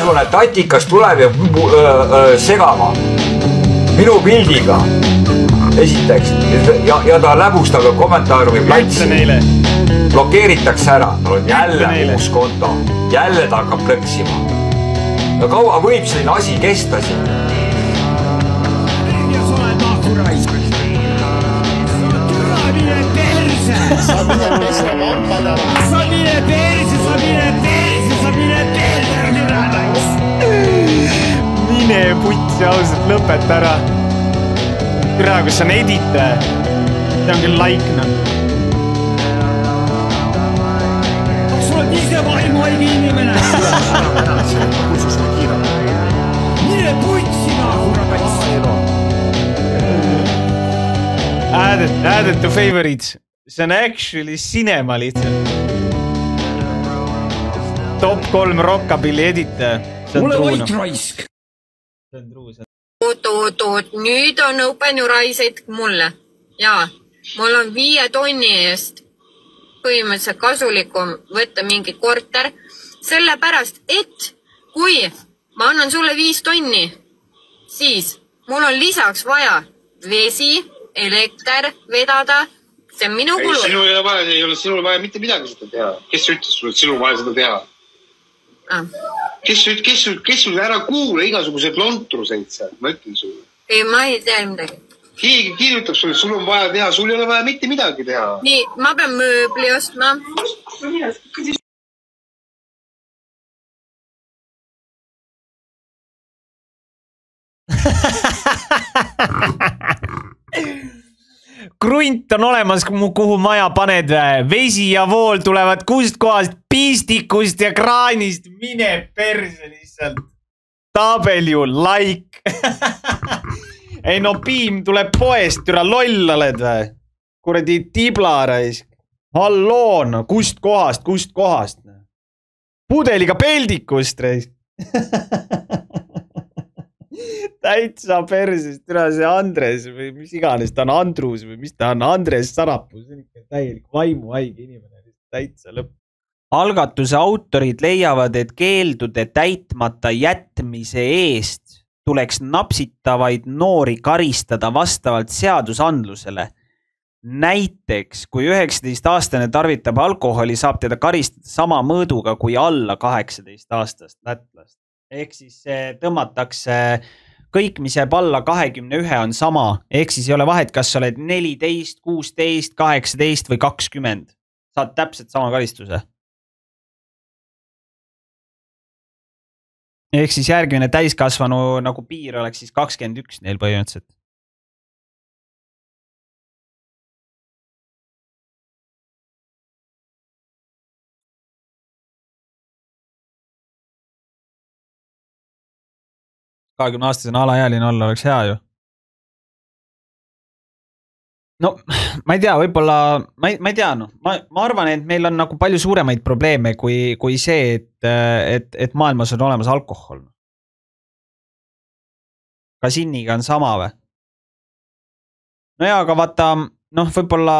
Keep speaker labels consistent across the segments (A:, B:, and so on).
A: praegune tatikas tuleb ja segama minu pildiga esiteks ja ta läbustab kommentaariumi platsi. Blokeeritakse ära, tal on jälle uus konto, jälle ta hakkab plõksima. Ja kaua võib selline asi kesta siin?
B: Sa mine pese vambad ära. Sa mine perse. Mine putsi ausalt, lõpeta ära. Küra, kus on edite. See on küll laikna. Sul on ise vaimu haigi inimene. Mine putsi naahura. Added to favorites. See on actually cinema lihtsalt. Top 3 rockabilly edite. Mulle Voit Raisk. See on truu.
C: Oot. Nüüd on Open Your Eyes hetk mulle. Jaa, mul on 5 tonni eest põhimõtteliselt kasulikum võtta mingi korter. Sellepärast, et kui ma annan sulle 5 tonni, siis mul on lisaks vaja vesi, elekter, vedada. See on minu kulu.
D: Ei ole sinul vaja mitte midagi seda teha. Kes ütles sulle, et sinul vaja seda teha? Kes sul ära kuule igasugused lontruseid seal? Ma ütlen sulle.
C: Ei, ma ei tea midagi.
D: Keegi kirjutab sulle, et sul on vaja teha. Sul ei ole vaja mitte midagi teha.
C: Nii, ma pean mööbli ostma.
B: Krunt on olemas, kuhu maja paned. Vesi ja vool tulevad kust kohast, pistikust ja kraanist. Mine perse lihtsalt. W, like. Ei no Piim tuleb poest, türa loll oled või? Kuradi tiblarais. Halloon, kust kohast? Pudeliga peldikust, reis. Täitsa perses, türa see Andres või mis iganes, ta on Andrus või mis ta on, Andres Sarapuu, see on ikka täielik vaimuhaige inimene, täitsa lõpp. Algatuse autorid leiavad, et keeldude täitmata jätmise eest tuleks napsitavaid noori karistada vastavalt seadusandlusele. Näiteks, kui 19-aastane tarvitab alkoholi, saab teda karistada sama mõõduga kui alla 18-aastast lätlast. Ehk siis tõmmatakse kõik, mis jääb alla 21 on sama. Ehk siis ei ole vahet, kas sa oled 14, 16, 18 või 20. Saad täpselt sama karistuse. Ehk siis järgmine täiskasvanu nagu piir oleks siis 21 neil põhimõtteliselt. aastasena alaealine olla oleks hea ju. No, ma ei tea, võibolla, ma ei tea, no. Ma arvan, et meil on nagu palju suuremaid probleeme kui see, et maailmas on olemas alkohol. Kasiiniga on sama või? No jaa, aga vaata, noh, võibolla,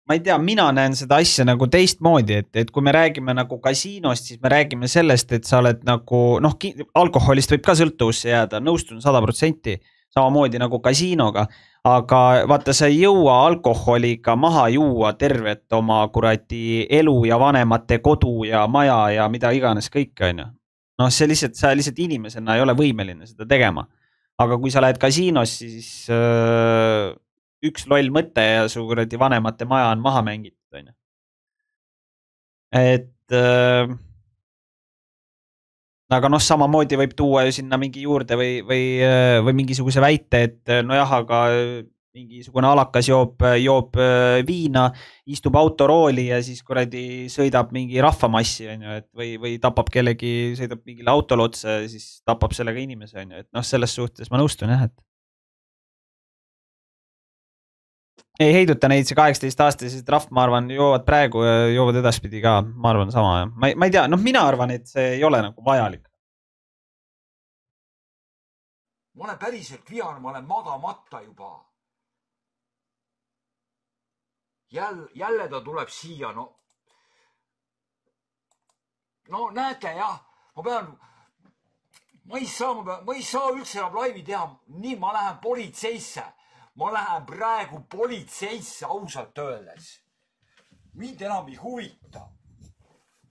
B: ma ei tea, mina näen seda asja nagu teistmoodi, et kui me räägime nagu kasiinost, siis me räägime sellest, et sa oled nagu, noh, alkoholist võib ka sõltuvusse jääda, nõustun 100%, samamoodi nagu kasiinoga, aga vaata, sa ei jõua alkoholiga maha juua tervet oma kuradi elu ja vanemate kodu ja maja ja mida iganes kõik on ju. Noh, sa lihtsalt inimesena ei ole võimeline seda tegema. Aga kui sa lähed kasiinos, siis üks loll mõte ja su kuradi vanemate maja on maha mängitud, on ju. Et aga noh, samamoodi võib tuua ju sinna mingi juurde või mingisuguse väite, et nojah, aga mingisugune alakas joob viina, istub autorooli ja siis kuradi sõidab mingi rahvamassi, on ju, et või tapab kellegi, sõidab mingile autole otsa ja siis tapab sellega inimese, on ju, et noh, selles suhtes ma nõustun jah, et ei heiduta neid see 18-aastasest rahv, ma arvan, joovad praegu ja joovad edaspidi ka, ma arvan sama. Ja. Ma ei tea, noh, mina arvan, et see ei ole nagu vajalik.
A: Ma olen päriselt vihane, ma olen magamata juba. Jälle ta tuleb siia, no. No näete jah, ma pean ma ei saa üldse enam laivi teha. Nii, ma lähen politseisse. Ma lähen praegu politseisse ausalt öeldes. Mind enam ei huvita.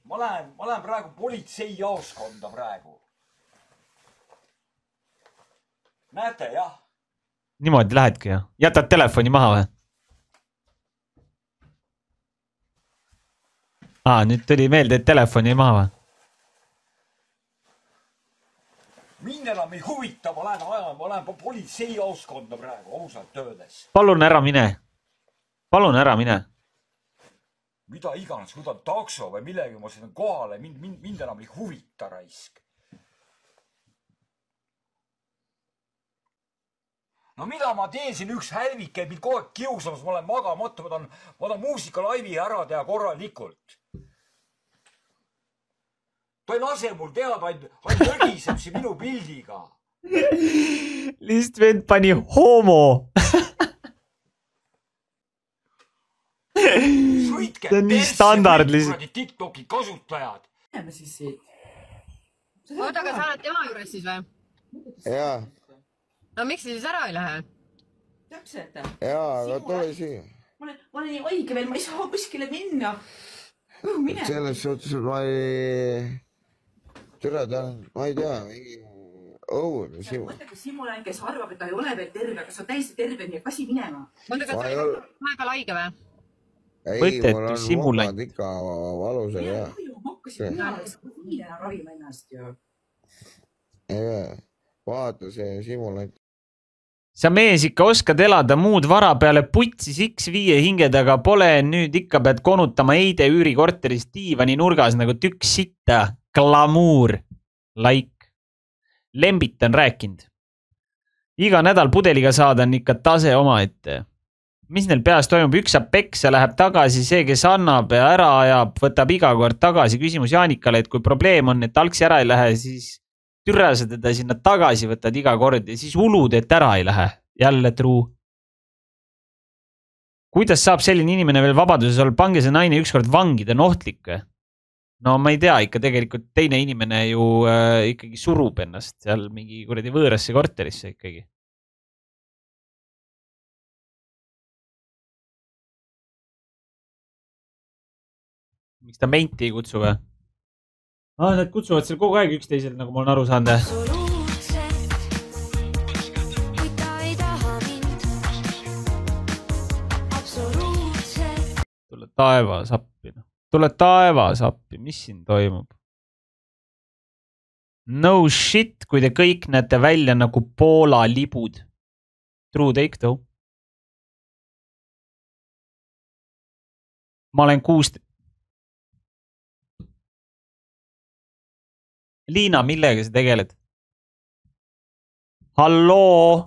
A: Ma lähen praegu politsei jaoskonda praegu. Näete, jah?
B: Niimoodi lähedki, jah? Jätad telefoni maha või? Nüüd tuli meelde, et telefoni maha või?
A: Mind enam ei huvita, ma lähen politsei jaoskonda praegu, ausalt öeldes.
B: Palun ära mine. Palun ära mine.
A: Mida iganes, kui ta on takso või millegi, ma sõidan kohale, mind enam ei huvita raisk. No mida ma teen siin, üks hälvik käib mind kogu aeg kiusamas, ma olen magamatu, ma tahan muusikalaivi ära teha korralikult. Ta ei lase mul teada, ainult õgiseb siin minu pildiga.
B: Lihtsalt vend pani homo.
A: See
B: on nii standard lihtsalt.
A: TikToki kasutajad.
C: Oota, aga sa oled tema juures siis või?
E: Jaa.
C: No miks siis ära ei lähe?
F: Täpselt.
E: Jaa, aga tule siia.
F: Ma olen nii õige veel, ma ei saa kuskile minna. Mine.
E: Selles suhtes ma ei... Türa, ma ei tea, mingi õud.
F: Mõtle, kas Simulan, kes arvab, et ta ei ole veel terve, aga sa täiesti terve, nii kasi minema.
C: Oota, kas sa oled vahepeal haige või?
E: Ei, mul on vabad ikka valusel, jah.
F: Ma hakkasin minna ravima ennast ju.
E: Vaata see Simulant.
B: Sa mees ikka oskad elada muud vara peale putsis X5 hingedega pole, nüüd ikka pead konutama Eide üürikorteris diivani nurgas nagu tükk sitta. Glamuur. Like. Lembit on rääkinud. Iga nädal pudeliga saada on ikka tase oma ette. Mis neil peas toimub? Üks saab peksa, läheb tagasi, see, kes annab ja ära ajab, võtab iga kord tagasi. Küsimus Jaanikale, et kui probleem on, et algsi ära ei lähe, siis türa sa teda sinna tagasi võtad iga kord ja siis ulud, et ära ei lähe. Jälle truu. Kuidas saab selline inimene veel vabaduses olla? Pange see naine ükskord vangi, ta on ohtlik. No ma ei tea, ikka tegelikult teine inimene ju ikkagi surub ennast seal mingi kuradi võõrasse korterisse ikkagi. Miks ta menti ei kutsu või? Nad kutsuvad seal kogu aeg üksteisel, nagu ma olen aru saanud. Tule taevas appi. Tule taevas appi. Mis siin toimub? No shit, kui te kõik näete välja nagu Poola libud. True take though. Ma olen 6... Liina, millega sa tegeled? Halloo!